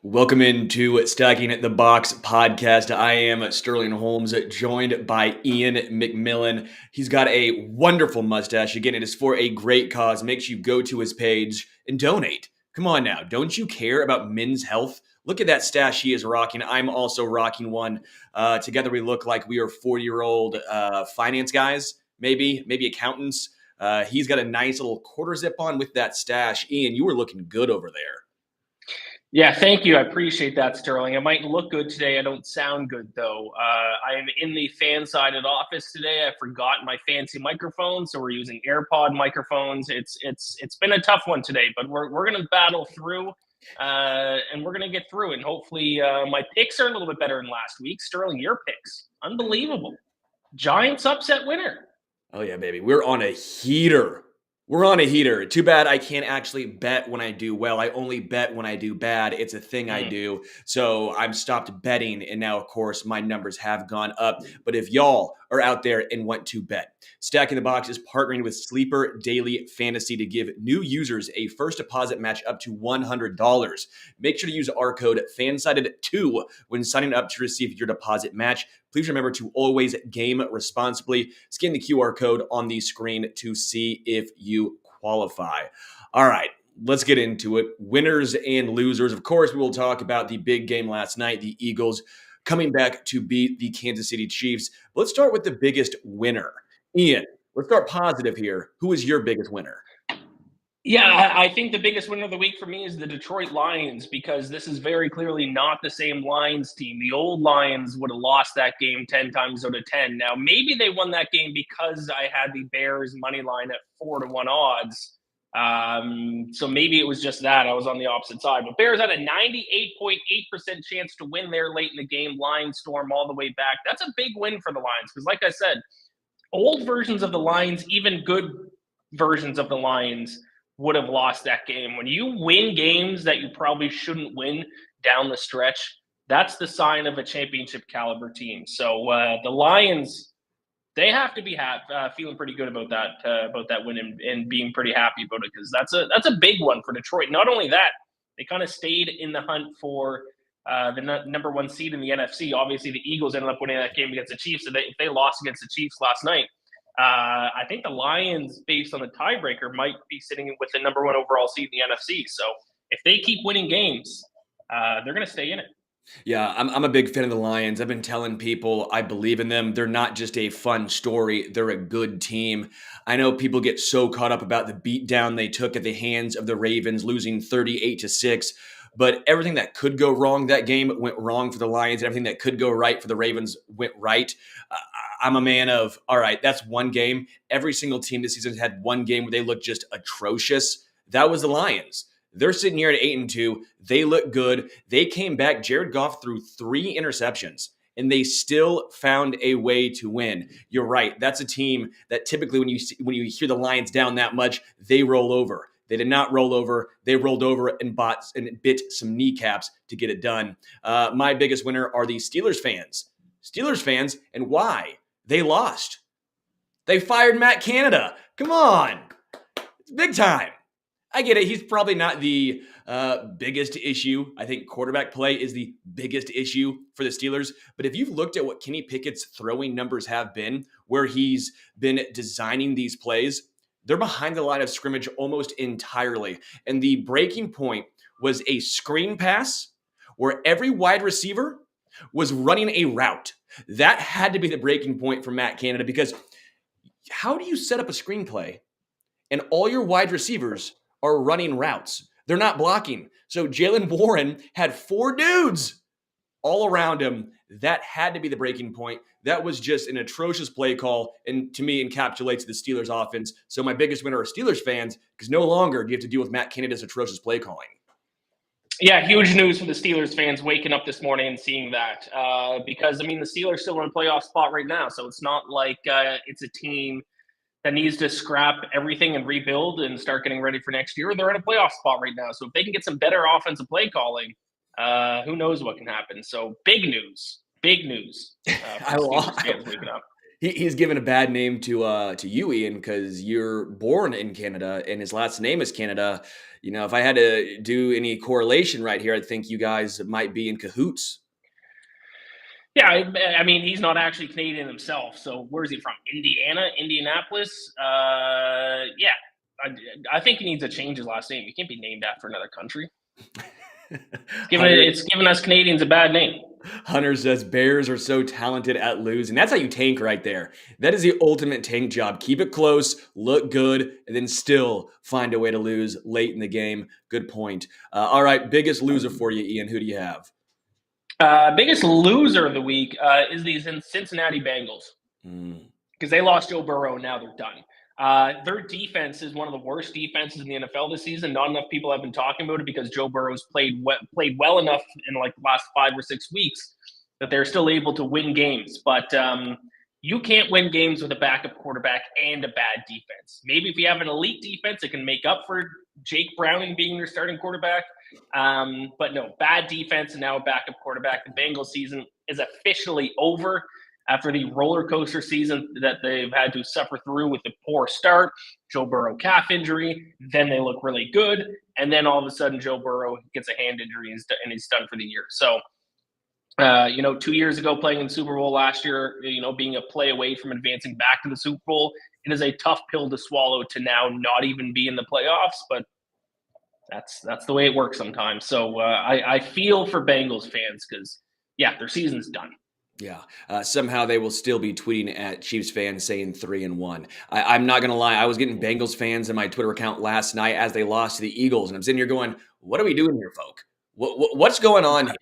Welcome into Stacking the Box podcast. I am Sterling Holmes, joined by Iain MacMillan. He's got a wonderful mustache. Again, it is for a great cause. Make sure you go to his page and donate. Come on now. Don't you care about men's health? Look at that stash he is rocking. I'm also rocking one. Together we look like we are 40-year-old finance guys, maybe accountants. He's got a nice little quarter zip on with that stash. Iain, you were looking good over there. Yeah, thank you. I appreciate that, Sterling. I might look good today. I don't sound good, though. I am in the fan-sided office today. I forgot my fancy microphone, so we're using AirPod microphones. It's been a tough one today, but we're gonna battle through, and we're gonna get through it. And hopefully, my picks are a little bit better than last week. Sterling, your picks, unbelievable. Giants upset winner. Oh yeah, baby. We're on a heater. We're on a heater. Too bad I can't actually bet when I do well. I only bet when I do bad. It's a thing I do. So I've stopped betting, and now, of course, my numbers have gone up. But if y'all are out there and want to bet, Stacking the Box is partnering with Sleeper Daily Fantasy to give new users a first deposit match up to $100. Make sure to use our code FANSIDED2 when signing up to receive your deposit match. Please remember to always game responsibly. Scan the QR code on the screen to see if you qualify. All right, let's get into it. Winners and losers. Of course, we will talk about the big game last night, the Eagles coming back to beat the Kansas City Chiefs. Let's start with the biggest winner. Iain, let's start positive here. Who is your biggest winner? Yeah, I think the biggest winner of the week for me is the Detroit Lions, because this is very clearly not the same Lions team. The old Lions would have lost that game 10 times out of 10. Now, maybe they won that game because I had the Bears money line at 4-1 odds. So maybe it was just that. I was on the opposite side. But Bears had a 98.8% chance to win there late in the game. Lions storm all the way back. That's a big win for the Lions because, like I said, old versions of the Lions, even good versions of the Lions, would have lost that game. When you win games that you probably shouldn't win down the stretch, that's the sign of a championship caliber team. So the Lions, they have to be feeling pretty good about that win and being pretty happy about it, because that's a big one for Detroit. Not only that, they kind of stayed in the hunt for the number one seed in the NFC. Obviously, the Eagles ended up winning that game against the Chiefs. So if they lost against the Chiefs last night, I think the Lions, based on the tiebreaker, might be sitting with the number one overall seed in the NFC. So if they keep winning games, they're going to stay in it. Yeah, I'm a big fan of the Lions. I've been telling people I believe in them. They're not just a fun story, they're a good team. I know people get so caught up about the beatdown they took at the hands of the Ravens, losing 38-6. But everything that could go wrong that game went wrong for the Lions, and everything that could go right for the Ravens went right. I'm a man of, all right, that's one game. Every single team this season has had one game where they look just atrocious. That was the Lions. They're sitting here at 8-2. They look good. They came back. Jared Goff threw 3 interceptions, and they still found a way to win. You're right. That's a team that typically when you hear the Lions down that much, they roll over. They did not roll over. They rolled over and bit some kneecaps to get it done. My biggest winner are the Steelers fans. Steelers fans, and why? They lost. They fired Matt Canada. Come on. It's big time. I get it. He's probably not the biggest issue. I think quarterback play is the biggest issue for the Steelers. But if you've looked at what Kenny Pickett's throwing numbers have been, where he's been designing these plays, they're behind the line of scrimmage almost entirely. And the breaking point was a screen pass where every wide receiver was running a route. That had to be the breaking point for Matt Canada, because how do you set up a screenplay and all your wide receivers are running routes? They're not blocking. So Jaylen Warren had 4 dudes all around him. That had to be the breaking point. That was just an atrocious play call, and to me encapsulates the Steelers offense. So my biggest winner are Steelers fans, because no longer do you have to deal with Matt Canada's atrocious play calling. Yeah, huge news for the Steelers fans waking up this morning and seeing that, because, I mean, the Steelers still in a playoff spot right now. So it's not like it's a team that needs to scrap everything and rebuild and start getting ready for next year. They're in a playoff spot right now. So if they can get some better offensive play calling, who knows what can happen. So big news. I Steelers fans waking up. He's given a bad name to you, Ian, because you're born in Canada and his last name is Canada. If I had to do any correlation right here, I think you guys might be in cahoots. Yeah, I mean, he's not actually Canadian himself. So where is he from? Indiana, Indianapolis. Yeah, I think he needs to change his last name. He can't be named after another country. Hunter, It's given us Canadians a bad name. Hunter says Bears are so talented at losing. That's how you tank right there. That is the ultimate tank job. Keep it close, look good, and then still find a way to lose late in the game. Good point. All right, biggest loser for you, Ian. Who do you have? Biggest loser of the week is these Cincinnati Bengals Mm. because they lost Joe Burrow and now they're done. Their defense is one of the worst defenses in the NFL this season. Not enough people have been talking about it because Joe Burrow's played well enough in like the last 5 or 6 weeks that they're still able to win games. But you can't win games with a backup quarterback and a bad defense. Maybe if you have an elite defense, it can make up for Jake Browning being your starting quarterback. But no, bad defense and now a backup quarterback. The Bengals season is officially over after the roller coaster season that they've had to suffer through with the poor start, Joe Burrow calf injury, then they look really good, and then all of a sudden Joe Burrow gets a hand injury and he's done for the year. So, 2 years ago playing in the Super Bowl last year, being a play away from advancing back to the Super Bowl, it is a tough pill to swallow to now not even be in the playoffs, but that's the way it works sometimes. So I feel for Bengals fans because, yeah, their season's done. Yeah. Somehow they will still be tweeting at Chiefs fans saying 3-1. I'm not going to lie. I was getting Bengals fans in my Twitter account last night as they lost to the Eagles. And I'm sitting here going, what are we doing here, folk? What's going on here?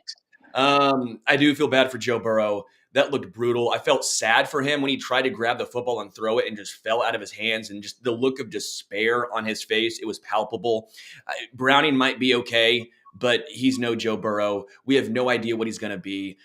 I do feel bad for Joe Burrow. That looked brutal. I felt sad for him when he tried to grab the football and throw it and just fell out of his hands, and just the look of despair on his face. It was palpable. Browning might be okay, but he's no Joe Burrow. We have no idea what he's going to be.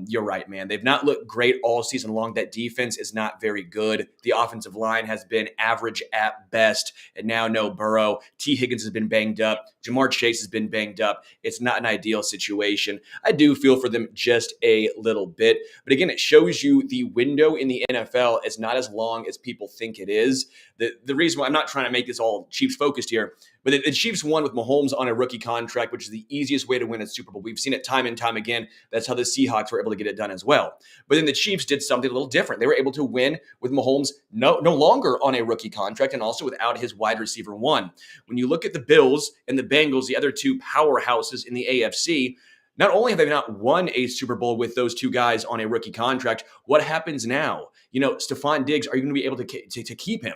You're right, man. They've not looked great all season long. That defense is not very good. The offensive line has been average at best. And now no Burrow. T. Higgins has been banged up. Jamar Chase has been banged up. It's not an ideal situation. I do feel for them just a little bit. But again, it shows you the window in the NFL is not as long as people think it is. The reason why I'm not trying to make this all Chiefs focused here, but the Chiefs won with Mahomes on a rookie contract, which is the easiest way to win a Super Bowl. We've seen it time and time again. That's how the Seahawks were able to get it done as well. But then the Chiefs did something a little different. They were able to win with Mahomes no longer on a rookie contract and also without his wide receiver one. When you look at the Bills and the Bengals, the other two powerhouses in the AFC, not only have they not won a Super Bowl with those two guys on a rookie contract, what happens now? Stephon Diggs, are you going to be able to keep him?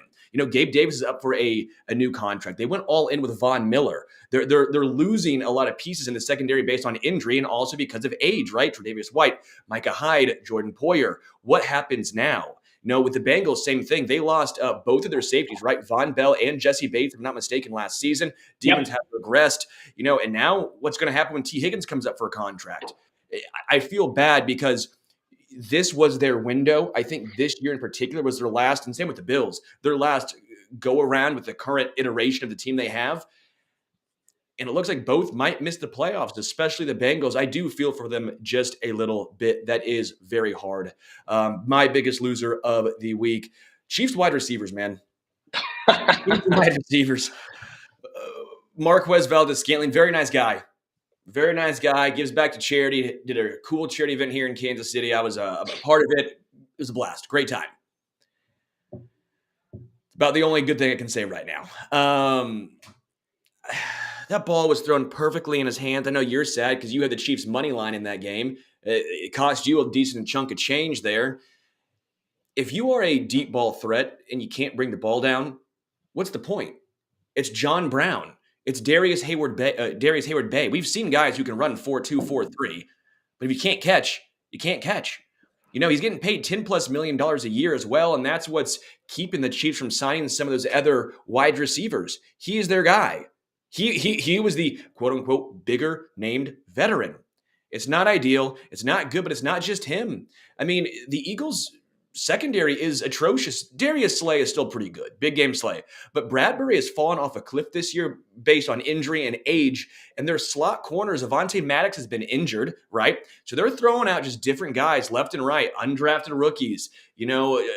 Gabe Davis is up for a new contract. They went all in with Von Miller. They're losing a lot of pieces in the secondary based on injury and also because of age, right? Tre'Davious White, Micah Hyde, Jordan Poyer. What happens now? With the Bengals, same thing. They lost both of their safeties, right? Von Bell and Jesse Bates, if I'm not mistaken, last season. Demons have regressed, and now what's going to happen when T. Higgins comes up for a contract? I feel bad because this was their window. I think this year in particular was their last, and same with the Bills, their last go around with the current iteration of the team they have. And it looks like both might miss the playoffs, especially the Bengals. I do feel for them just a little bit. That is very hard. My biggest loser of the week, Chiefs wide receivers, man. Chiefs wide receivers. Marquez Valdes-Scantling, very nice guy. Very nice guy, gives back to charity, did a cool charity event here in Kansas City. I was a part of it. It was a blast. Great time. It's about the only good thing I can say right now. That ball was thrown perfectly in his hands. I know you're sad because you had the Chiefs' money line in that game. It cost you a decent chunk of change there. If you are a deep ball threat and you can't bring the ball down, what's the point? It's John Brown. It's Darius Hayward Bay. We've seen guys who can run 4.2, 4.3, but if you can't catch, you can't catch. He's getting paid $10+ million a year as well, and that's what's keeping the Chiefs from signing some of those other wide receivers. He is their guy. He was the quote-unquote bigger named veteran. It's not ideal. It's not good, but it's not just him. I mean, the Eagles secondary is atrocious. Darius Slay is still pretty good. Big game Slay. But Bradbury has fallen off a cliff this year based on injury and age. And their slot corners, Avonte Maddox has been injured, right? So they're throwing out just different guys left and right, undrafted rookies,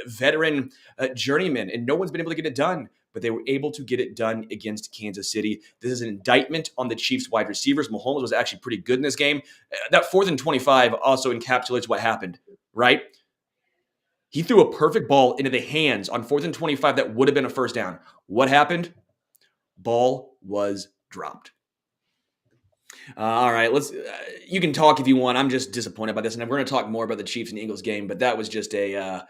veteran journeymen, and no one's been able to get it done. But they were able to get it done against Kansas City. This is an indictment on the Chiefs wide receivers. Mahomes was actually pretty good in this game. That 4th and 25 also encapsulates what happened, right? He threw a perfect ball into the hands on 4th and 25 that would have been a first down. What happened? Ball was dropped. All right, you can talk if you want. I'm just disappointed by this, and we're going to talk more about the Chiefs and Eagles game, but that was just a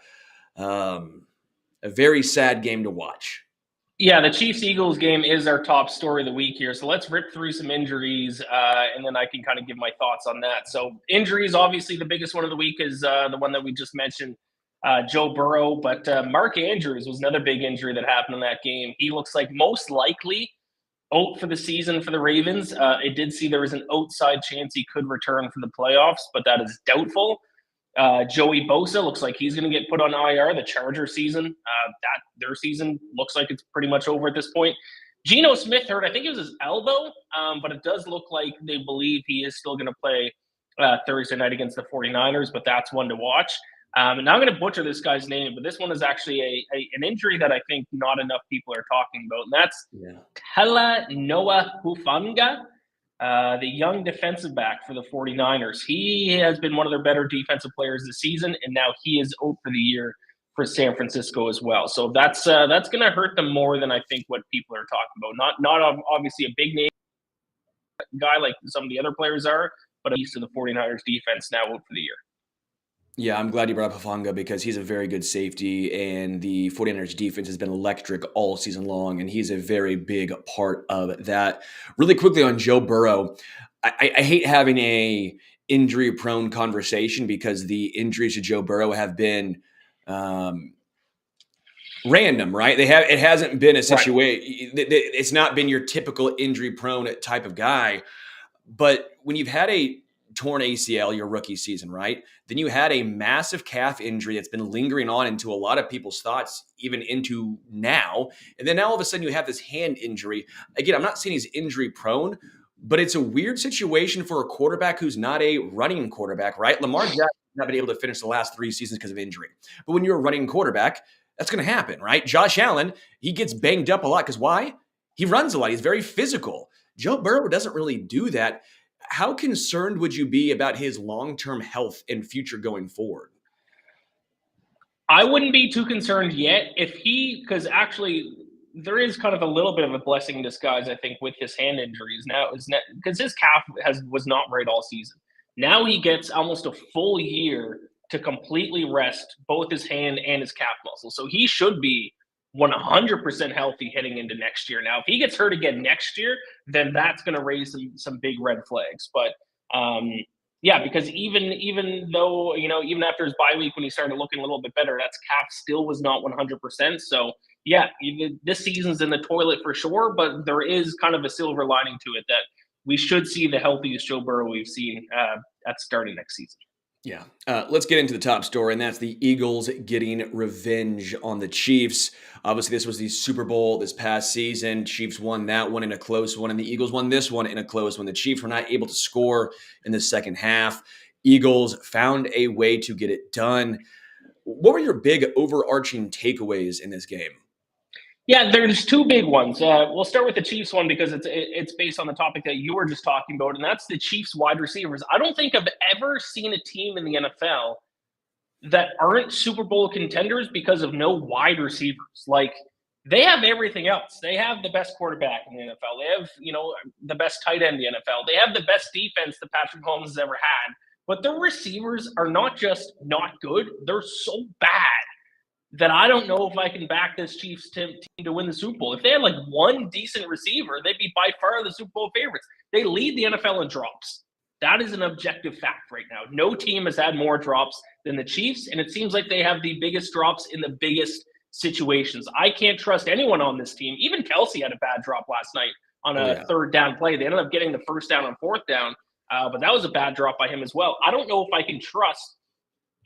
very sad game to watch. Yeah, the Chiefs-Eagles game is our top story of the week here. So let's rip through some injuries, and then I can kind of give my thoughts on that. So injuries, obviously the biggest one of the week is the one that we just mentioned, Joe Burrow. But Mark Andrews was another big injury that happened in that game. He looks like most likely out for the season for the Ravens. It did see there was an outside chance he could return for the playoffs, but that is doubtful. Joey Bosa looks like he's going to get put on IR. The Charger season, their season looks like it's pretty much over at this point. Geno Smith hurt, I think it was his elbow, but it does look like they believe he is still going to play Thursday night against the 49ers, but that's one to watch. And now I'm going to butcher this guy's name, but this one is actually an injury that I think not enough people are talking about, and that's Tella Noah Hufanga. The young defensive back for the 49ers. He has been one of their better defensive players this season, and now he is out for the year for San Francisco as well. So that's going to hurt them more than I think what people are talking about. Not obviously a big name guy like some of the other players are, but at least in the 49ers defense now out for the year. Yeah, I'm glad you brought up Hufanga because he's a very good safety, and the 49ers defense has been electric all season long, and he's a very big part of that. Really quickly on Joe Burrow, I hate having a injury-prone conversation because the injuries to Joe Burrow have been random, right? It hasn't been a situation. Right. It's not been your typical injury-prone type of guy, but when you've had a torn ACL your rookie season, right? Then you had a massive calf injury that's been lingering on into a lot of people's thoughts, even into now. And then now all of a sudden you have this hand injury. Again, I'm not saying he's injury prone, but it's a weird situation for a quarterback who's not a running quarterback, right? Lamar Jackson has not been able to finish the last 3 seasons because of injury. But when you're a running quarterback, that's going to happen, right? Josh Allen, he gets banged up a lot because why? He runs a lot. He's very physical. Joe Burrow doesn't really do that. How concerned would you be about his long-term health and future going forward? I wouldn't be too concerned yet because actually there is kind of a little bit of a blessing in disguise, I think, with his hand injuries now, because his calf was not right all season. Now he gets almost a full year to completely rest both his hand and his calf muscle. So he should be 100% healthy heading into next year. Now, if he gets hurt again next year, then that's going to raise some big red flags. But because even though, even after his bye week when he started looking a little bit better, that calf still was not 100%. So yeah, this season's in the toilet for sure, but there is kind of a silver lining to it that we should see the healthiest Joe Burrow we've seen at starting next season. Yeah. Let's get into the top story, and that's the Eagles getting revenge on the Chiefs. Obviously, this was the Super Bowl this past season. Chiefs won that one in a close one, and the Eagles won this one in a close one. The Chiefs were not able to score in the second half. Eagles found a way to get it done. What were your big overarching takeaways in this game? Yeah, there's 2 big ones. We'll start with the Chiefs one because it's based on the topic that you were just talking about, and that's the Chiefs wide receivers. I don't think I've ever seen a team in the NFL that aren't Super Bowl contenders because of no wide receivers. Like, they have everything else. They have the best quarterback in the NFL. They have, the best tight end in the NFL. They have the best defense that Patrick Holmes has ever had. But their receivers are not just not good, they're so bad that I don't know if I can back this Chiefs team to win the Super Bowl. If they had like one decent receiver, they'd be by far the Super Bowl favorites. They lead the NFL in drops. That is an objective fact right now. No team has had more drops than the Chiefs, and it seems like they have the biggest drops in the biggest situations. I can't trust anyone on this team. Even Kelsey had a bad drop last night on a third down play. They ended up getting the first down on fourth down, but that was a bad drop by him as well. I don't know if I can trust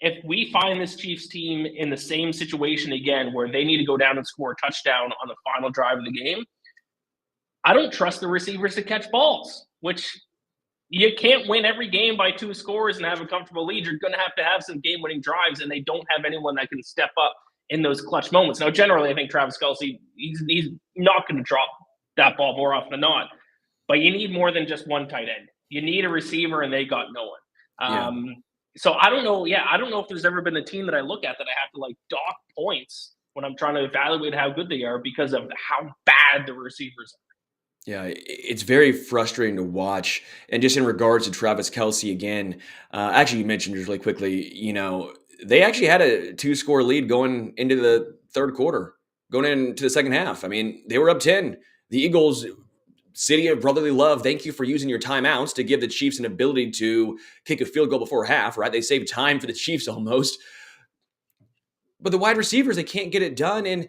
if we find this Chiefs team in the same situation again where they need to go down and score a touchdown on the final drive of the game, I don't trust the receivers to catch balls, which you can't win every game by 2 scores and have a comfortable lead. You're going to have some game-winning drives, and they don't have anyone that can step up in those clutch moments. Now, generally, I think Travis Kelce, he's not going to drop that ball more often than not. But you need more than just one tight end. You need a receiver, and they got no one. Yeah. So I don't know. Yeah, I don't know if there's ever been a team that I look at that I have to like dock points when I'm trying to evaluate how good they are because of how bad the receivers are. Yeah, it's very frustrating to watch. And just in regards to Travis Kelce again, actually, you mentioned just really quickly, they actually had a 2-score lead going into the third quarter, going into the second half. I mean, they were up 10. The Eagles, city of brotherly love, thank you for using your timeouts to give the Chiefs an ability to kick a field goal before half, right? They saved time for the Chiefs almost. But the wide receivers, they can't get it done. And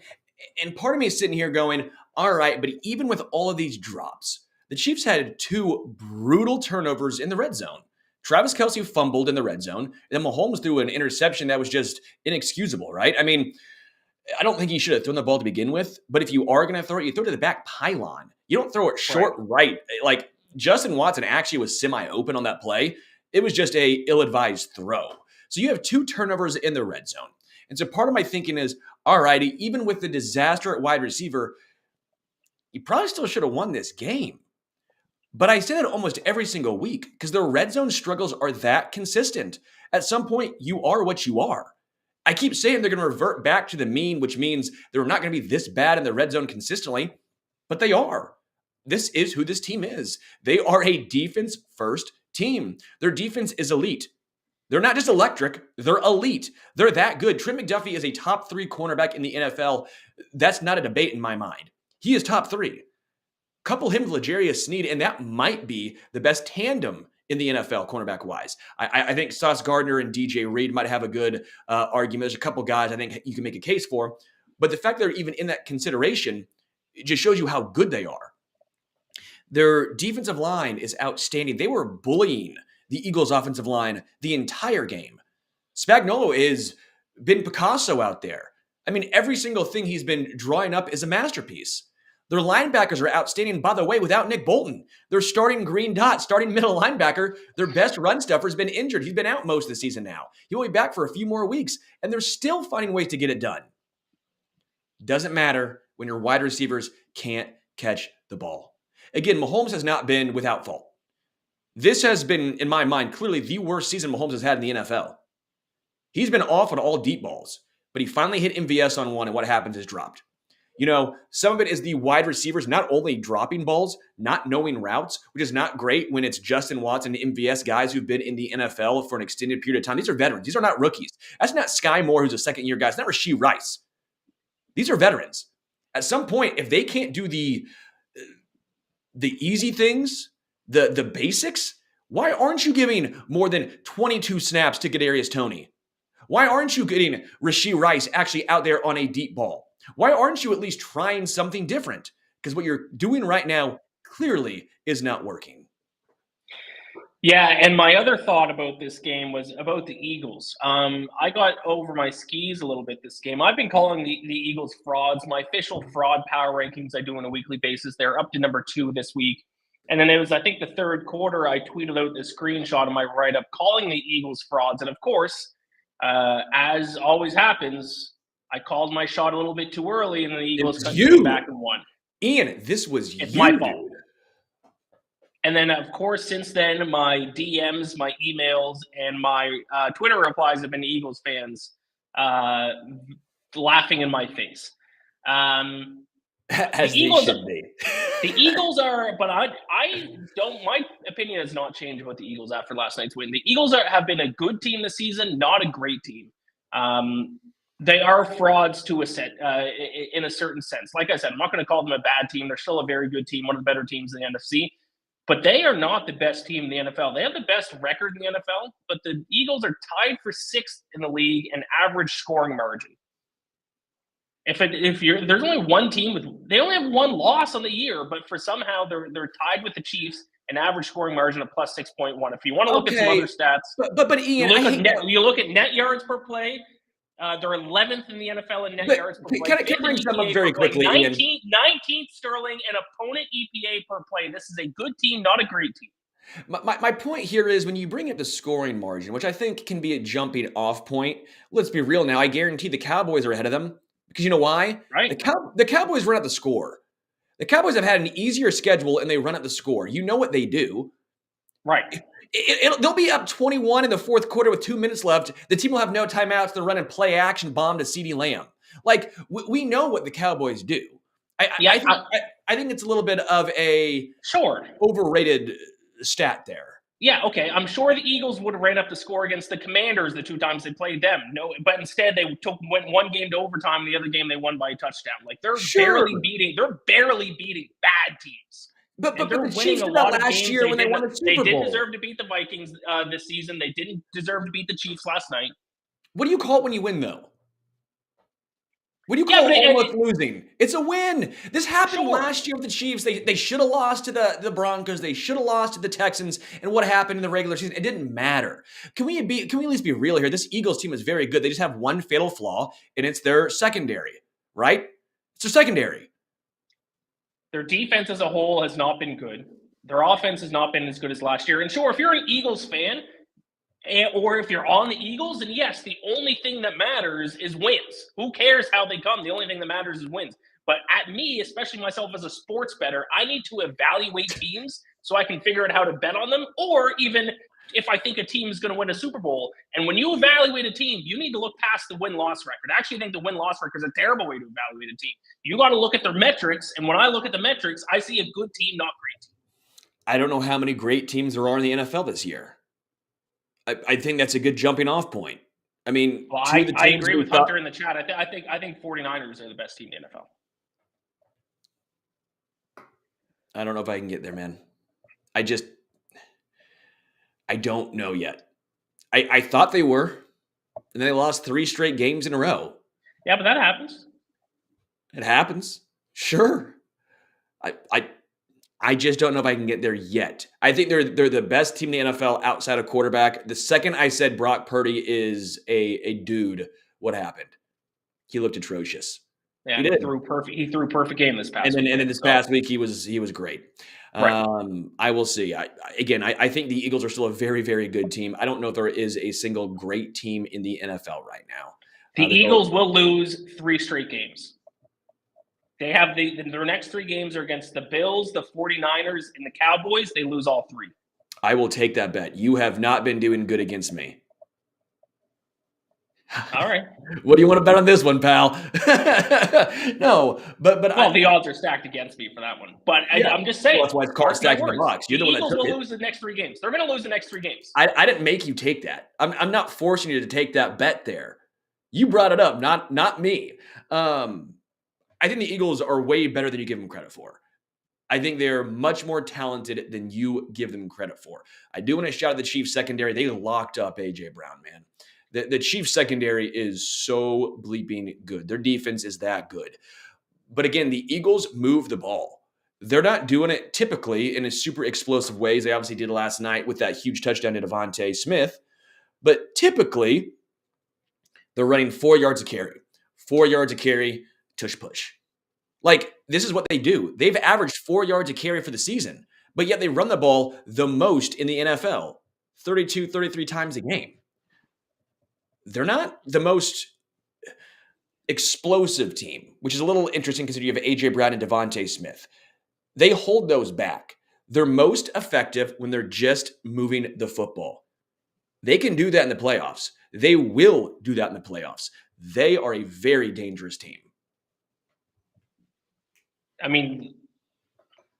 part of me is sitting here going, all right, but even with all of these drops, the Chiefs had 2 brutal turnovers in the red zone. Travis Kelce fumbled in the red zone, and then Mahomes threw an interception that was just inexcusable, right? I mean, I don't think he should have thrown the ball to begin with, but if you are going to throw it, you throw it to the back pylon. You don't throw it short right. Like, Justin Watson actually was semi-open on that play. It was just a ill-advised throw. So you have 2 turnovers in the red zone. And so part of my thinking is, all righty, even with the disaster at wide receiver, you probably still should have won this game. But I say that almost every single week because their red zone struggles are that consistent. At some point, you are what you are. I keep saying they're going to revert back to the mean, which means they're not going to be this bad in the red zone consistently, but they are. This is who this team is. They are a defense-first team. Their defense is elite. They're not just electric, they're elite. They're that good. Trent McDuffie is a top 3 cornerback in the NFL. That's not a debate in my mind. He is top 3. Couple him with L'Jarius Sneed, and that might be the best tandem in the NFL cornerback-wise. I think Sauce Gardner and DJ Reed might have a good argument. There's a couple guys I think you can make a case for. But the fact that they're even in that consideration, it just shows you how good they are. Their defensive line is outstanding. They were bullying the Eagles' offensive line the entire game. Spagnuolo is been Picasso out there. I mean, every single thing he's been drawing up is a masterpiece. Their linebackers are outstanding, by the way, without Nick Bolton. Their starting green dot, starting middle linebacker, their best run stuffer has been injured. He's been out most of the season now. He'll be back for a few more weeks, and they're still finding ways to get it done. Doesn't matter when your wide receivers can't catch the ball. Again, Mahomes has not been without fault. This has been, in my mind, clearly the worst season Mahomes has had in the NFL. He's been off on all deep balls, but he finally hit MVS on one, and what happens is dropped. Some of it is the wide receivers not only dropping balls, not knowing routes, which is not great when it's Justin Watson and MVS guys who've been in the NFL for an extended period of time. These are veterans. These are not rookies. That's not Sky Moore, who's a second-year guy. It's not Rashee Rice. These are veterans. At some point, if they can't do the easy things, the basics, why aren't you giving more than 22 snaps to Kadarius Toney? Why aren't you getting Rashee Rice actually out there on a deep ball? Why aren't you at least trying something different? Because what you're doing right now clearly is not working. Yeah, and my other thought about this game was about the Eagles. I got over my skis a little bit this game. I've been calling the Eagles frauds. My official fraud power rankings I do on a weekly basis, they're up to number 2 this week. And then it was, I think, the third quarter, I tweeted out the screenshot of my write-up calling the Eagles frauds. And of course, as always happens, I called my shot a little bit too early, and the Eagles came back and won. Ian, this was it's my fault. And then, of course, since then, my DMs, my emails, and my Twitter replies have been Eagles fans laughing in my face. As the Eagles should be. The Eagles are, but I don't. My opinion has not changed about the Eagles after last night's win. The Eagles have been a good team this season, not a great team. They are frauds to a set, in a certain sense. Like I said, I'm not going to call them a bad team. They're still a very good team, one of the better teams in the NFC. But they are not the best team in the NFL. They have the best record in the NFL, but the Eagles are tied for 6th in the league in average scoring margin. There's only one team they only have one loss on the year, but for somehow they're tied with the Chiefs, an average scoring margin of plus 6.1. If you want to look at some other Okay, stats, but Ian, I hate that. you look at net yards per play. They're 11th in the NFL in net But yards per play, can I 5th in bring some up EPA per very play, quickly, Ian? 19th Sterling, and opponent EPA per play. This is a good team, not a great team. My point here is when you bring up the scoring margin, which I think can be a jumping off point. Let's be real now. I guarantee the Cowboys are ahead of them because you know why? Right. The Cowboys run out the score. The Cowboys have had an easier schedule and they run out the score. You know what they do. Right. They'll be up 21 in the fourth quarter with 2 minutes left. The team will have no timeouts. They're running play action bomb to CeeDee Lamb. Like, we know what the Cowboys do. I think it's a little bit of a overrated stat there. Yeah, okay. I'm sure the Eagles would have ran up the score against the Commanders the 2 times they played them. No, but instead they went one game to overtime. The other game they won by a touchdown. Like they're barely beating bad teams. But they're winning a lot of games. Year when they won the Super Bowl. They didn't deserve to beat the Vikings this season. They didn't deserve to beat the Chiefs last night. What do you call it when you win, though? What do you call almost losing? It's a win. This happened last year with the Chiefs. They should have lost to the Broncos. They should have lost to the Texans. And what happened in the regular season? It didn't matter. Can we at least be real here? This Eagles team is very good. They just have one fatal flaw, and it's their secondary, right? It's their secondary. Their defense as a whole has not been good. Their offense has not been as good as last year. And sure, if you're an Eagles fan, or if you're on the Eagles, then yes, the only thing that matters is wins. Who cares how they come? The only thing that matters is wins. But at me, especially myself as a sports bettor, I need to evaluate teams so I can figure out how to bet on them, or even if I think a team is going to win a Super Bowl. And when you evaluate a team, you need to look past the win-loss record. I actually think the win-loss record is a terrible way to evaluate a team. You got to look at their metrics, and when I look at the metrics, I see a good team, not great team. I don't know how many great teams there are in the NFL this year. I think that's a good jumping off point. I mean, well, I agree with Hunter in the chat. I think 49ers are the best team in the NFL. I don't know if I can get there, man. I don't know yet. I thought they were, and they lost 3 straight games in a row. Yeah, but that happens. It happens. Sure. I just don't know if I can get there yet. I think they're the best team in the NFL outside of quarterback. The second I said Brock Purdy is a dude, what happened? He looked atrocious. Yeah, he threw a perfect game this past week. And then this past week he was great. Right. I will see. I think the Eagles are still a very, very good team. I don't know if there is a single great team in the NFL right now. The Eagles will lose 3 straight games. They have their next 3 games are against the Bills, the 49ers, and the Cowboys. They lose all 3. I will take that bet. You have not been doing good against me. All right. What do you want to bet on this one, pal? No, but the odds are stacked against me for that one. But yeah. I'm just saying. Well, that's why it's called stacking the box. You're the Eagles will lose the next 3 games. They're going to lose the next 3 games. I didn't make you take that. I'm not forcing you to take that bet there. You brought it up, not me. I think the Eagles are way better than you give them credit for. I think they're much more talented than you give them credit for. I do want to shout out the Chiefs secondary. They locked up A.J. Brown, man. The Chiefs secondary is so bleeping good. Their defense is that good. But again, the Eagles move the ball. They're not doing it typically in a super explosive ways. They obviously did last night with that huge touchdown to Devontae Smith. But typically, they're running 4 yards a carry. 4 yards a carry, tush push. Like, this is what they do. They've averaged 4 yards a carry for the season, but yet they run the ball the most in the NFL, 32, 33 times a game. They're not the most explosive team, which is a little interesting considering you have A.J. Brown and Devontae Smith. They hold those back. They're most effective when they're just moving the football. They can do that in the playoffs. They will do that in the playoffs. They are a very dangerous team. I mean,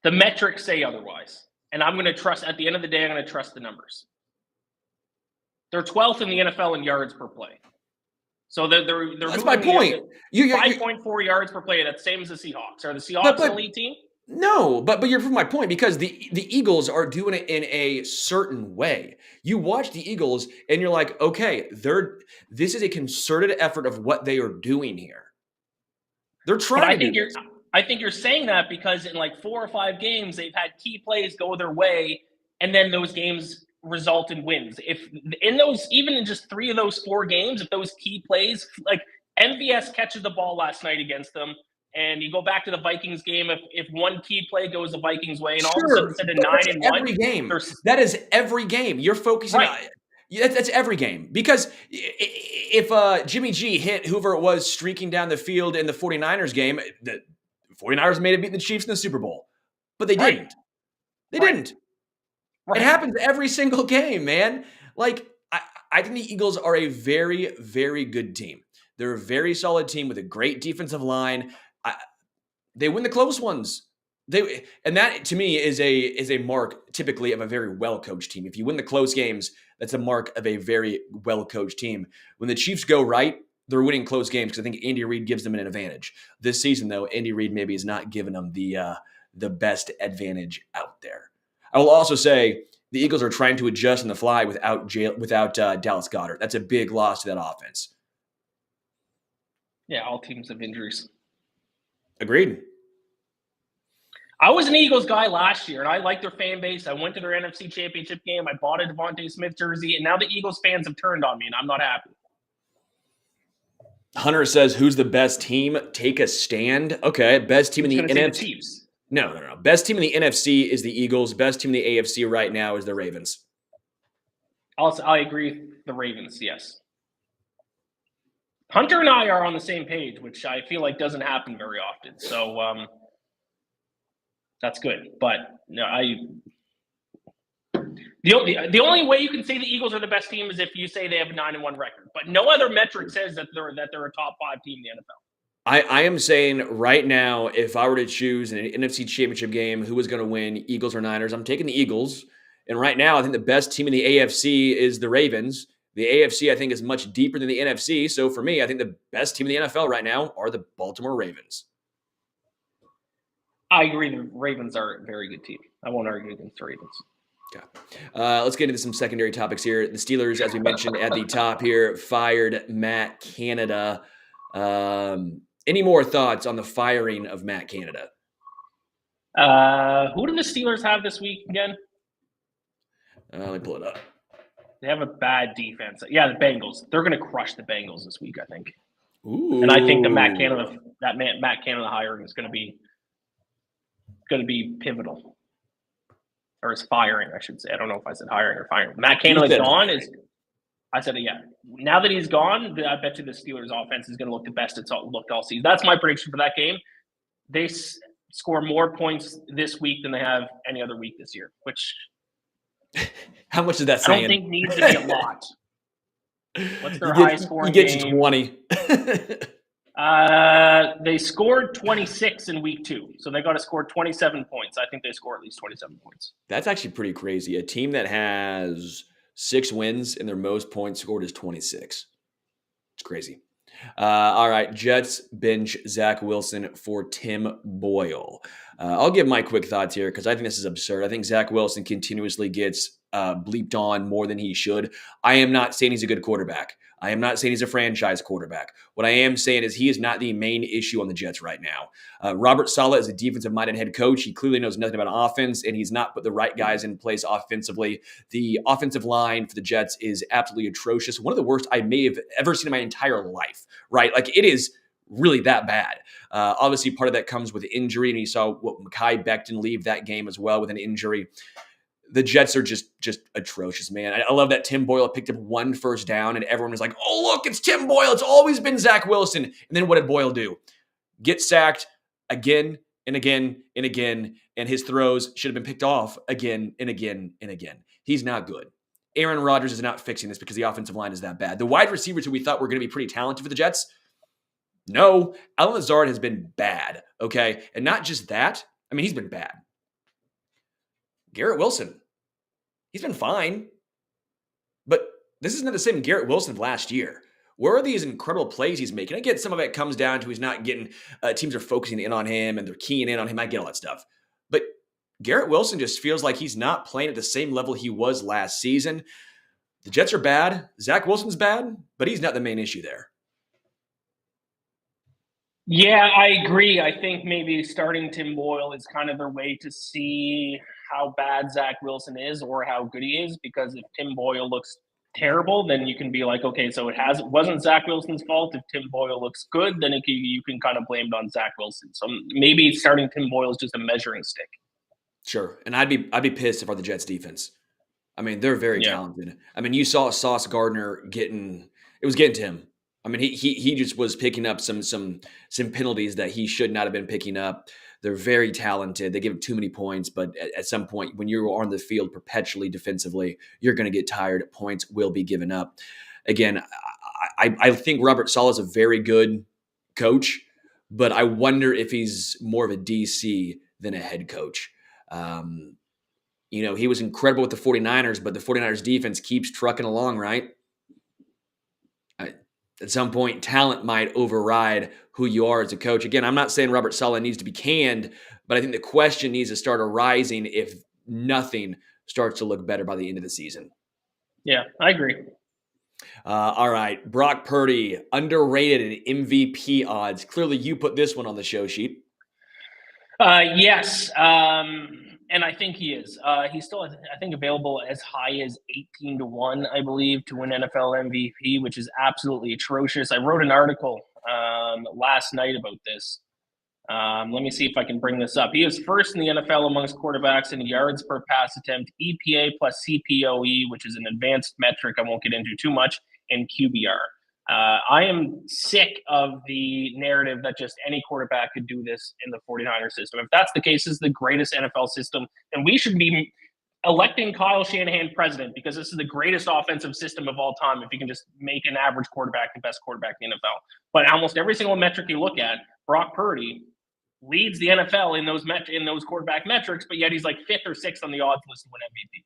the metrics say otherwise. And I'm going to trust, at the end of the day, I'm going to trust the numbers. They're 12th in the NFL in yards per play. So they're that's my point. 5.4 yards per play. That's same as the Seahawks. Are the Seahawks an elite team? No, but you're from my point because the Eagles are doing it in a certain way. You watch the Eagles and you're like, okay, this is a concerted effort of what they are doing here. They're But trying to do this. I think you're saying that because in like 4 or 5 games they've had key plays go their way, and then those games result in wins. If in those, even in just 3 of those 4 games, if those key plays, like MVS catches the ball last night against them, and you go back to the Vikings game, if one key play goes the Vikings way, and all of a sudden Sure, instead of but that's 9-1, every game. there's That is every game. You're focusing right. on that's every game. Because if Jimmy G hit whoever it was streaking down the field in the 49ers game, the 49ers may have beaten the Chiefs in the Super Bowl. But they Right. didn't. They Right. didn't. It Right. happens every single game, man. Like, I think the Eagles are a very, very good team. They're a very solid team with a great defensive line. They win the close ones. And that to me is a mark typically of a very well coached team. If you win the close games, that's a mark of a very well coached team. When the Chiefs go right, they're winning close games because I think Andy Reid gives them an advantage. This season, though, Andy Reid maybe is not giving them the best advantage out there. I will also say the Eagles are trying to adjust on the fly without Dallas Goedert. That's a big loss to that offense. Yeah, all teams have injuries. Agreed. I was an Eagles guy last year, and I liked their fan base. I went to their NFC Championship game. I bought a Devontae Smith jersey, and now the Eagles fans have turned on me, and I'm not happy. Hunter says, "Who's the best team? Take a stand." Okay, best team in the NFC. The Chiefs. No. Best team in the NFC is the Eagles. Best team in the AFC right now is the Ravens. Also, I agree. The Ravens, yes. Hunter and I are on the same page, which I feel like doesn't happen very often. So that's good. But no, the only way you can say the Eagles are the best team is if you say they have a 9-1 record. But no other metric says that they're a top 5 team in the NFL. I am saying right now, if I were to choose an NFC Championship game, who was going to win, Eagles or Niners, I'm taking the Eagles. And right now, I think the best team in the AFC is the Ravens. The AFC, I think, is much deeper than the NFC. So for me, I think the best team in the NFL right now are the Baltimore Ravens. I agree. The Ravens are a very good team. I won't argue against the Ravens. Okay. Let's get into some secondary topics here. The Steelers, as we mentioned at the top here, fired Matt Canada. Any more thoughts on the firing of Matt Canada? Who do the Steelers have this week again? Let me pull it up. They have a bad defense. Yeah, the Bengals. They're going to crush the Bengals this week, I think. Ooh. And I think the Matt Canada hiring is going to be pivotal. Or is firing, I should say. I don't know if I said hiring or firing. Matt Canada's gone. I said, yeah. Now that he's gone, I bet you the Steelers' offense is going to look the best it's looked all season. That's my prediction for that game. They score more points this week than they have any other week this year, which how much is that saying? I don't think needs to be a lot. What's their highest scoring game? You get 20. They scored 26 in week 2, so they got to score 27 points. I think they score at least 27 points. That's actually pretty crazy. A team that has 6 wins and their most points scored is 26. It's crazy. All right, Jets bench Zach Wilson for Tim Boyle. I'll give my quick thoughts here because I think this is absurd. I think Zach Wilson continuously gets bleeped on more than he should. I am not saying he's a good quarterback. I am not saying he's a franchise quarterback. What I am saying is he is not the main issue on the Jets right now. Robert Saleh is a defensive-minded head coach. He clearly knows nothing about offense, and he's not put the right guys in place offensively. The offensive line for the Jets is absolutely atrocious. One of the worst I may have ever seen in my entire life, right? Like, it is really that bad. Obviously, part of that comes with injury, and you saw what Mekhi Becton leave that game as well with an injury. The Jets are just atrocious, man. I love that Tim Boyle picked up 1 first down, and everyone was like, oh, look, it's Tim Boyle. It's always been Zach Wilson. And then what did Boyle do? Get sacked again and again and again, and his throws should have been picked off again and again and again. He's not good. Aaron Rodgers is not fixing this because the offensive line is that bad. The wide receivers who we thought were going to be pretty talented for the Jets, no. Allen Lazard has been bad, okay? And not just that. I mean, he's been bad. Garrett Wilson, he's been fine. But this isn't the same Garrett Wilson of last year. Where are these incredible plays he's making? I get some of it comes down to he's not getting, teams are focusing in on him and they're keying in on him. I get all that stuff. But Garrett Wilson just feels like he's not playing at the same level he was last season. The Jets are bad. Zach Wilson's bad, but he's not the main issue there. Yeah, I agree. I think maybe starting Tim Boyle is kind of their way to see how bad Zach Wilson is or how good he is. Because if Tim Boyle looks terrible, then you can be like, okay, so it wasn't Zach Wilson's fault. If Tim Boyle looks good, then you can kind of blame it on Zach Wilson. So maybe starting Tim Boyle is just a measuring stick. Sure, and I'd be pissed if I were the Jets defense. I mean, they're very Yeah. talented. I mean, you saw Sauce Gardner getting to him. I mean, he just was picking up some penalties that he should not have been picking up. They're very talented. They give up too many points, but at some point, when you're on the field perpetually defensively, you're going to get tired. Points will be given up. Again, I think Robert Saleh is a very good coach, but I wonder if he's more of a DC than a head coach. Um, he was incredible with the 49ers, but the 49ers defense keeps trucking along, right? At some point, talent might override who you are as a coach. Again, I'm not saying Robert Saleh needs to be canned, but I think the question needs to start arising if nothing starts to look better by the end of the season. Yeah, I agree. All right. Brock Purdy, underrated in MVP odds. Clearly, you put this one on the show sheet. Yes, and I think he is. He's still, I think, available as high as 18-1, I believe, to win NFL MVP, which is absolutely atrocious. I wrote an article last night about this. Let me see if I can bring this up. He is first in the NFL amongst quarterbacks in yards per pass attempt, EPA plus CPOE, which is an advanced metric I won't get into too much, and QBR. I am sick of the narrative that just any quarterback could do this in the 49er system. If that's the case, this is the greatest NFL system, then we should be electing Kyle Shanahan president because this is the greatest offensive system of all time if you can just make an average quarterback the best quarterback in the NFL. But almost every single metric you look at, Brock Purdy leads the NFL in those quarterback metrics, but yet he's like fifth or sixth on the odds list to win MVP.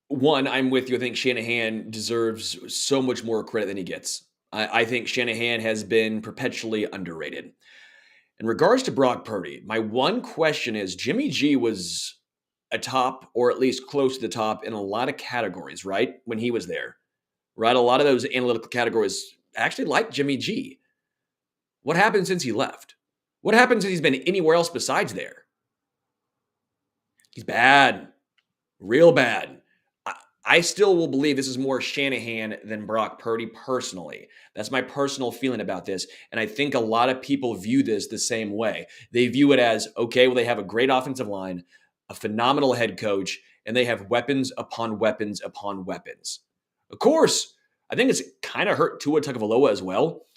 One, I'm with you. I think Shanahan deserves so much more credit than he gets. I think Shanahan has been perpetually underrated. In regards to Brock Purdy, my one question is Jimmy G was a top or at least close to the top in a lot of categories, right? When he was there, right? A lot of those analytical categories actually like Jimmy G. What happened since he left? What happened since he's been anywhere else besides there? He's bad, real bad. I still will believe this is more Shanahan than Brock Purdy personally. That's my personal feeling about this. And I think a lot of people view this the same way. They view it as, okay, well, they have a great offensive line, a phenomenal head coach, and they have weapons upon weapons upon weapons. Of course, I think it's kind of hurt Tua Tagovailoa as well.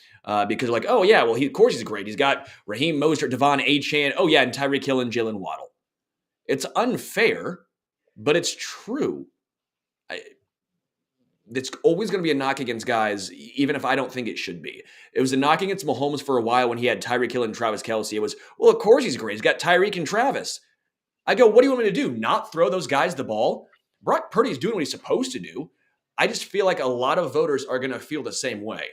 Because like, oh yeah, well, of course he's great. He's got Raheem Mostert, Devon Achane, oh yeah, and Tyreek Hill and Jalen Waddle. It's unfair, but it's true. It's always going to be a knock against guys, even if I don't think it should be. It was a knock against Mahomes for a while when he had Tyreek Hill and Travis Kelce. It was, well, of course he's great. He's got Tyreek and Travis. I go, what do you want me to do? Not throw those guys the ball? Brock Purdy's doing what he's supposed to do. I just feel like a lot of voters are going to feel the same way.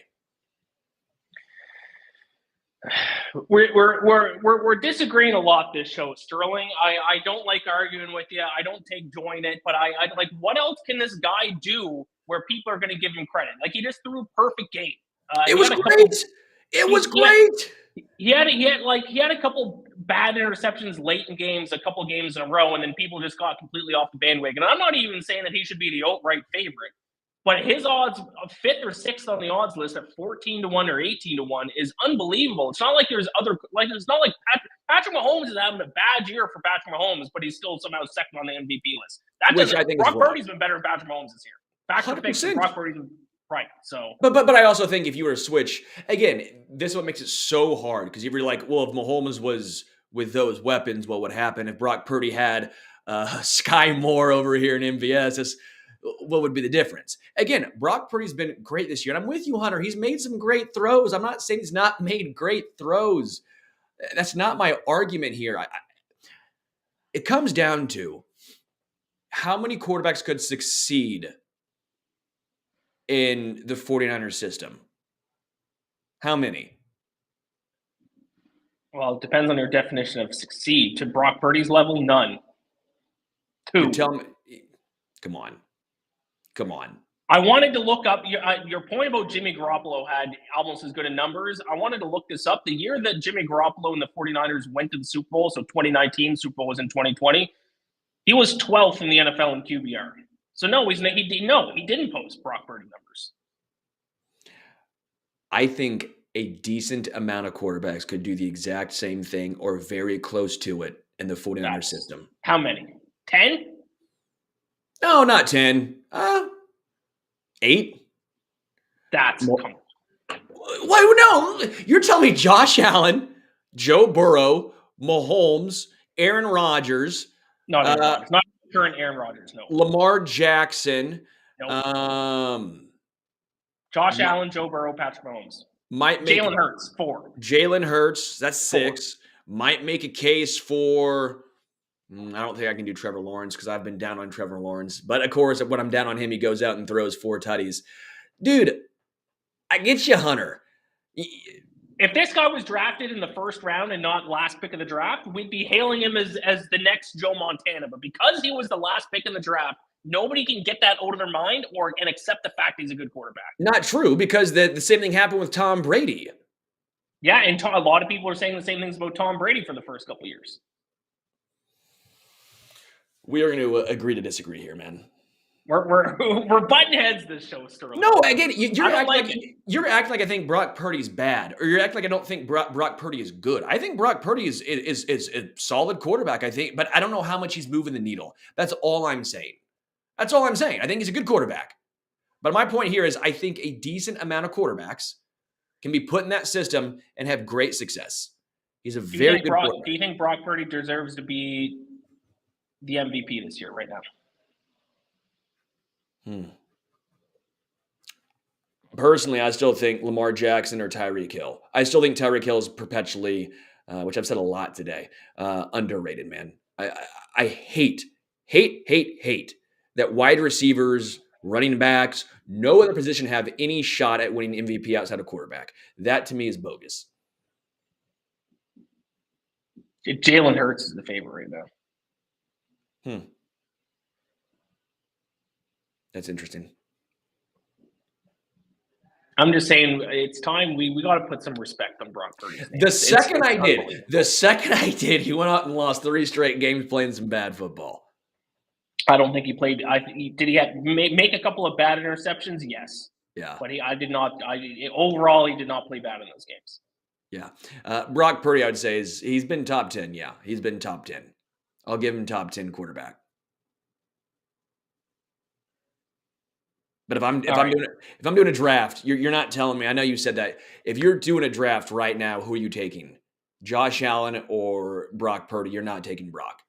We're disagreeing a lot this show, Sterling. I don't like arguing with you. I don't take joy in it, but I like, what else can this guy do where people are going to give him credit? Like, he just threw a perfect game. It was great. It was great. He had a couple bad interceptions late in games, a couple games in a row, and then people just got completely off the bandwagon. I'm not even saying that he should be the outright favorite. But his odds, fifth or sixth on the odds list at 14-1 or 18-1 is unbelievable. It's not like it's not like Patrick Mahomes is having a bad year for Patrick Mahomes, but he's still somehow second on the MVP list. Which I think Brock Purdy's been better than Patrick Mahomes this year. Patrick 100%. Brock Purdy's right. So, but I also think if you were to switch again, this is what makes it so hard because if you're like, well, if Mahomes was with those weapons, what would happen if Brock Purdy had Sky Moore over here in MVS? What would be the difference? Again, Brock Purdy's been great this year. And I'm with you, Hunter. He's made some great throws. I'm not saying he's not made great throws. That's not my argument here. It comes down to how many quarterbacks could succeed in the 49ers system. How many? Well, it depends on your definition of succeed. To Brock Purdy's level, none. 2. Tell me. Come on. I wanted to look up your point about Jimmy Garoppolo had almost as good a numbers. I wanted to look this up. The year that Jimmy Garoppolo and the 49ers went to the Super Bowl, so 2019, Super Bowl was in 2020, he was 12th in the NFL in QBR. So no, he didn't post Brock Purdy numbers. I think a decent amount of quarterbacks could do the exact same thing or very close to it in the 49ers system. How many? 10? No, not 10. 8. That's Why? No, you're telling me Josh Allen, Joe Burrow, Mahomes, Aaron Rodgers, not Aaron Rodgers, not current Aaron Rodgers. No, Lamar Jackson, nope. Josh Allen, Joe Burrow, Patrick Mahomes. Jalen Hurts, 4. Jalen Hurts, that's 6. 4. Might make a case for. I don't think I can do Trevor Lawrence because I've been down on Trevor Lawrence. But of course, when I'm down on him, he goes out and throws 4 tutties. Dude, I get you, Hunter. If this guy was drafted in the first round and not last pick of the draft, we'd be hailing him as the next Joe Montana. But because he was the last pick in the draft, nobody can get that out of their mind and accept the fact he's a good quarterback. Not true, because the same thing happened with Tom Brady. Yeah, and a lot of people are saying the same things about Tom Brady for the first couple of years. We are going to agree to disagree here, man. We're butting heads this show, Sterling. No, again, you're acting like I think Brock Purdy's bad, or you're acting like I don't think Brock Purdy is good. I think Brock Purdy is a solid quarterback, I think, but I don't know how much he's moving the needle. That's all I'm saying. I think he's a good quarterback. But my point here is I think a decent amount of quarterbacks can be put in that system and have great success. He's a very good quarterback. Do you think Brock Purdy deserves to be the MVP this year right now? Personally, I still think Lamar Jackson or Tyreek Hill. I still think Tyreek Hill is perpetually, which I've said a lot today, underrated, man. I hate that wide receivers, running backs, no other position have any shot at winning MVP outside of quarterback. That to me is bogus. Jalen Hurts is the favorite right now. That's interesting. I'm just saying it's time we got to put some respect on Brock Purdy. The second I did, he went out and lost 3 straight games playing some bad football. I don't think he played. Did he make a couple of bad interceptions? Yes. Yeah. But overall, he did not play bad in those games. Yeah. Brock Purdy, I would say, he's been top 10. Yeah, he's been top 10. I'll give him top 10 quarterback. But if I'm doing a draft, you're not telling me. I know you said that. If you're doing a draft right now, who are you taking? Josh Allen or Brock Purdy? You're not taking Brock.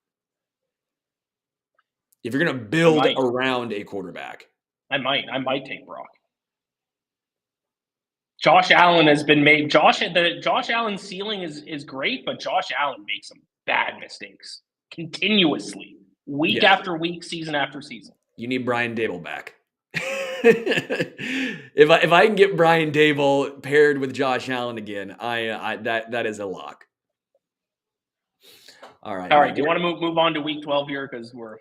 If you're going to build around a quarterback, I might take Brock. Josh Allen has been made. Josh Allen's ceiling is great, but Josh Allen makes some bad mistakes continuously, week after week, season after season. You need Brian Dable back. If I can get Brian Dable paired with Josh Allen again, that is a lock. All right. Do you want to move on to week 12 here because we're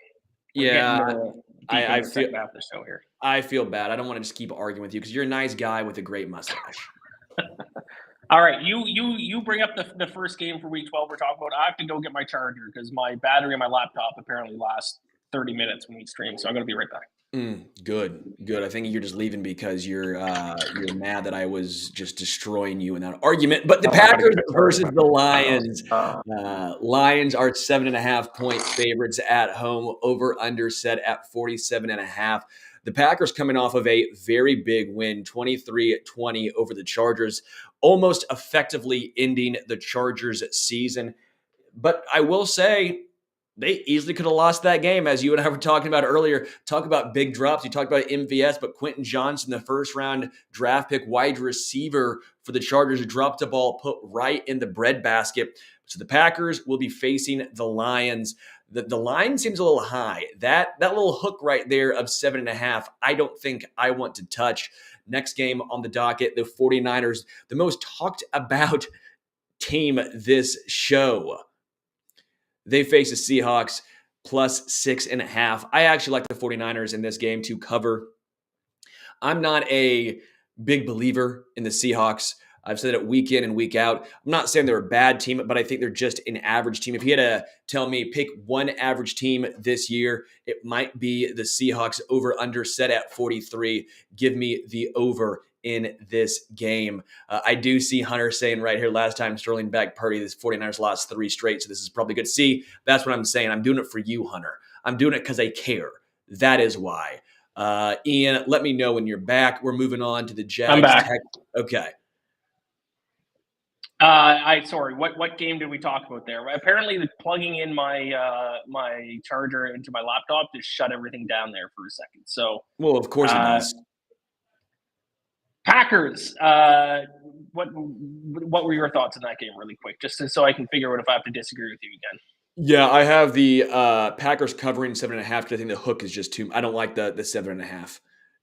I feel half the show here. I feel bad. I don't want to just keep arguing with you because you're a nice guy with a great mustache. All right, you bring up the first game for week 12 we're talking about. I have to go get my charger because my battery on my laptop apparently lasts 30 minutes when we stream, so I'm going to be right back. Good. I think you're just leaving because you're mad that I was just destroying you in that argument. But the Packers versus the Lions. Lions are 7.5-point favorites at home. Over under set at 47.5. The Packers coming off of a very big win, 23-20 over the Chargers, almost effectively ending the Chargers season. But I will say, they easily could have lost that game, as you and I were talking about earlier. Talk about big drops. You talked about MVS, but Quentin Johnson, the first-round draft pick wide receiver for the Chargers, dropped the ball, put right in the breadbasket. So the Packers will be facing the Lions. The line seems a little high. That little hook right there of 7.5, I don't think I want to touch. Next game on the docket, the 49ers, the most talked about team this show. They face the Seahawks plus 6.5. I actually like the 49ers in this game to cover. I'm not a big believer in the Seahawks. I've said it week in and week out. I'm not saying they're a bad team, but I think they're just an average team. If you had to tell me pick one average team this year, it might be the Seahawks. Over under set at 43. Give me the over in this game. I do see Hunter saying right here, last time Sterling backed Purdy, this 49ers lost 3 straight, so this is probably good. See, that's what I'm saying. I'm doing it for you, Hunter. I'm doing it because I care. That is why. Iain, let me know when you're back. We're moving on to the I'm Jags back. Tech. Okay. Sorry. What game did we talk about there? Apparently, plugging in my charger into my laptop just shut everything down there for a second. So, Well, of course it does. Packers. What were your thoughts on that game, really quick, just so I can figure out if I have to disagree with you again? Yeah, I have the Packers covering 7.5 because I think the hook is just too. I don't like the 7.5. All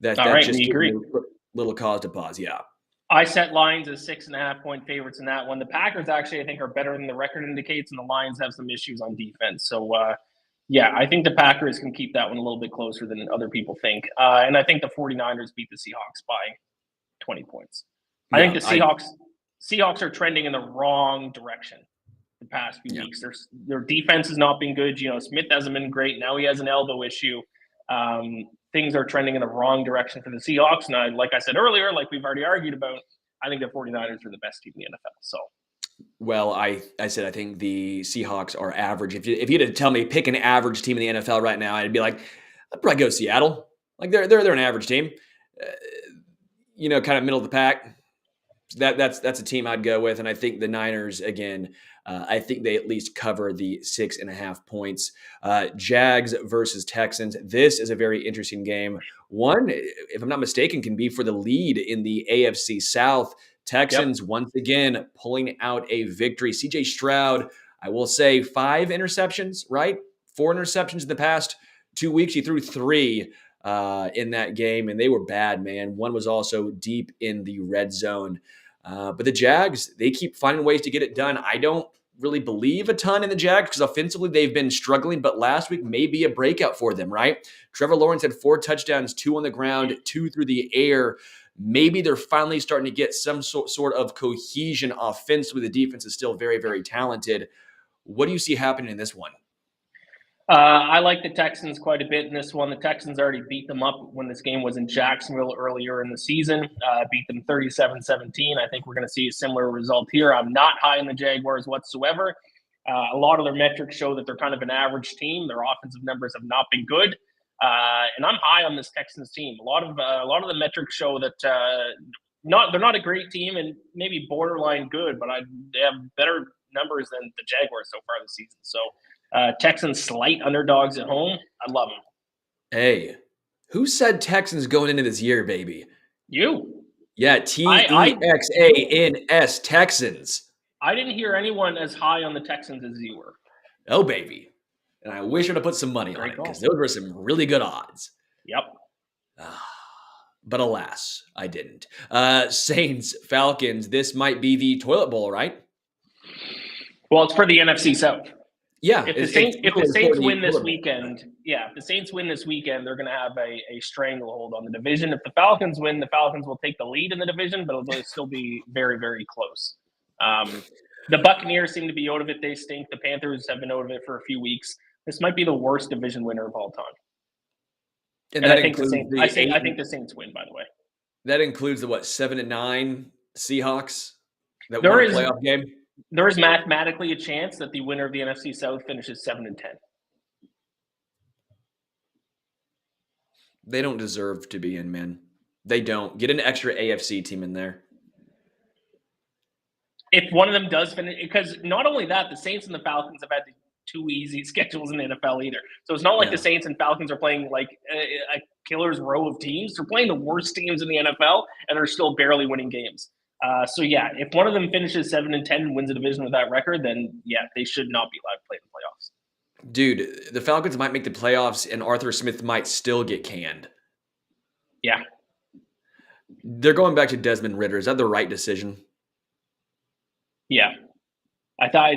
That right, just we gives me agree. a little cause to pause. Yeah. I set lines as 6.5-point favorites in that one. The Packers actually, I think, are better than the record indicates, and the Lions have some issues on defense. So, yeah, I think the Packers can keep that one a little bit closer than other people think. And I think the 49ers beat the Seahawks by 20 points. I think Yeah, the Seahawks are trending in the wrong direction the past few yeah. weeks. Their defense has not been good. Smith hasn't been great. Now he has an elbow issue. Things are trending in the wrong direction for the Seahawks. And like I said earlier, like we've already argued about, I think the 49ers are the best team in the NFL. So, Well, I said I think the Seahawks are average. If you had to tell me pick an average team in the NFL right now, I'd be like, I'd probably go Seattle. Like they're an average team. Kind of middle of the pack. That's a team I'd go with, and I think the Niners again. I think they at least cover the 6.5 points. Jags versus Texans. This is a very interesting game. One, if I'm not mistaken, can be for the lead in the AFC South. yep. Texans once again pulling out a victory. CJ Stroud, I will say 5 interceptions, right? 4 interceptions in the past 2 weeks. He threw 3 in that game, and they were bad, man. One was also deep in the red zone. But the Jags, they keep finding ways to get it done. I don't really believe a ton in the Jags because offensively they've been struggling, but last week may be a breakout for them, right? Trevor Lawrence had 4 touchdowns, 2 on the ground, 2 through the air. Maybe they're finally starting to get some sort of cohesion offensively. The defense is still very, very talented. What do you see happening in this one? I like the Texans quite a bit in this one. The Texans already beat them up when this game was in Jacksonville earlier in the season, beat them 37-17. I think we're going to see a similar result here. I'm not high on the Jaguars whatsoever. A lot of their metrics show that they're kind of an average team. Their offensive numbers have not been good. And I'm high on this Texans team. A lot of the metrics show that they're not a great team and maybe borderline good, but they have better numbers than the Jaguars so far this season. So Texans slight underdogs at home. I love them. Hey, who said Texans going into this year, baby? You. Yeah, Texans, Texans. I didn't hear anyone as high on the Texans as you were. Oh, baby. And I wish I'd have put some money on it because those were some really good odds. Yep. But alas, I didn't. Saints, Falcons, this might be the toilet bowl, right? Well, it's for the NFC South. Yeah. If the Saints win this weekend, if the Saints win this weekend, they're going to have a stranglehold on the division. If the Falcons win, the Falcons will take the lead in the division, but it'll still be very, very close. The Buccaneers seem to be out of it. They stink. The Panthers have been out of it for a few weeks. This might be the worst division winner of all time. And I think the Saints win, by the way. That includes the 7-9 Seahawks that won a playoff game. There is mathematically a chance that the winner of the NFC South finishes 7-10. They don't deserve to be in, man. They don't. Get an extra AFC team in there. If one of them does finish, because not only that, the Saints and the Falcons have had 2 easy schedules in the NFL either. So it's not like the Saints and Falcons are playing like a killer's row of teams. They're playing the worst teams in the NFL, and they're still barely winning games. If one of them finishes 7-10 and wins a division with that record, then they should not be allowed to play in the playoffs. Dude, the Falcons might make the playoffs, and Arthur Smith might still get canned. Yeah. They're going back to Desmond Ridder. Is that the right decision? Yeah. I thought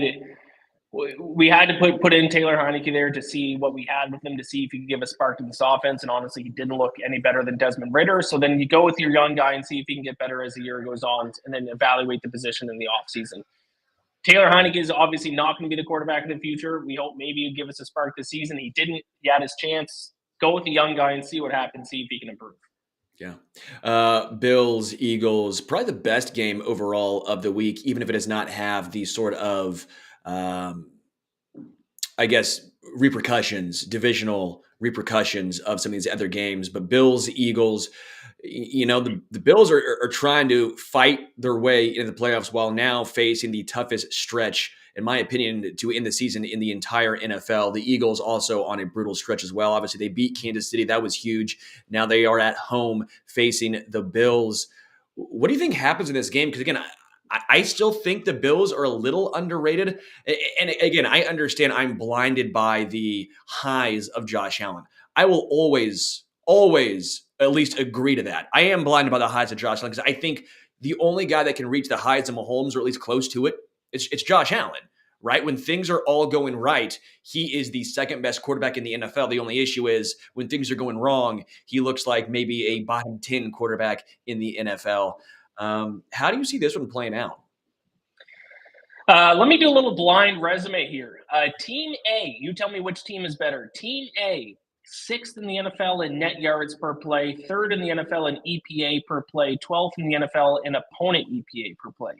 we had to put in Taylor Heineke there to see what we had with him, to see if he could give a spark to this offense. And honestly, he didn't look any better than Desmond Ridder. So then you go with your young guy and see if he can get better as the year goes on, and then evaluate the position in the offseason. Taylor Heineke is obviously not going to be the quarterback of the future. We hope maybe he'd give us a spark this season. He didn't. He had his chance. Go with the young guy and see what happens, see if he can improve. Yeah. Bills, Eagles, probably the best game overall of the week, even if it does not have the sort of, I guess, divisional repercussions of some of these other games. But Bills, Eagles, the Bills are trying to fight their way into the playoffs while now facing the toughest stretch, in my opinion, to end the season in the entire NFL. The Eagles also on a brutal stretch as well. Obviously, they beat Kansas City. That was huge. Now they are at home facing the Bills. What do you think happens in this game? Because again, I still think the Bills are a little underrated. And again, I understand I'm blinded by the highs of Josh Allen. I will always at least agree to that. I am blinded by the highs of Josh Allen because I think the only guy that can reach the highs of Mahomes, or at least close to it, it's Josh Allen, right? When things are all going right, he is the second best quarterback in the NFL. The only issue is when things are going wrong, he looks like maybe a bottom 10 quarterback in the NFL. How do you see this one playing out? Let me do a little blind resume here. Team A, you tell me which team is better. Team A, 6th in the NFL in net yards per play, 3rd in the NFL in EPA per play, 12th in the NFL in opponent EPA per play.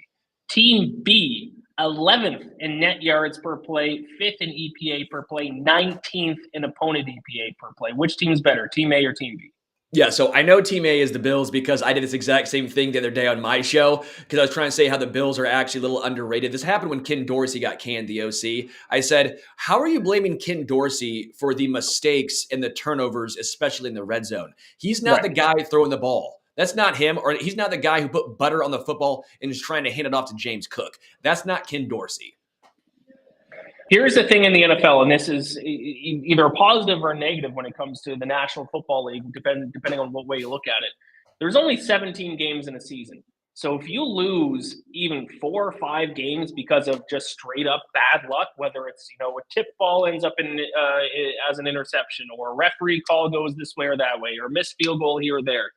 Team B, 11th in net yards per play, 5th in EPA per play, 19th in opponent EPA per play. Which team's better, Team A or Team B? Yeah, so I know Team A is the Bills because I did this exact same thing the other day on my show because I was trying to say how the Bills are actually a little underrated. This happened when Ken Dorsey got canned, the OC. I said, how are you blaming Ken Dorsey for the mistakes and the turnovers, especially in the red zone? He's not the guy throwing the ball. That's not him, or he's not the guy who put butter on the football and is trying to hand it off to James Cook. That's not Ken Dorsey. Here's the thing in the NFL, and this is either a positive or a negative when it comes to the National Football League, depending on what way you look at it. There's only 17 games in a season. So if you lose even 4 or 5 games because of just straight up bad luck, whether it's, a tip ball ends up in as an interception, or a referee call goes this way or that way, or a missed field goal here or there,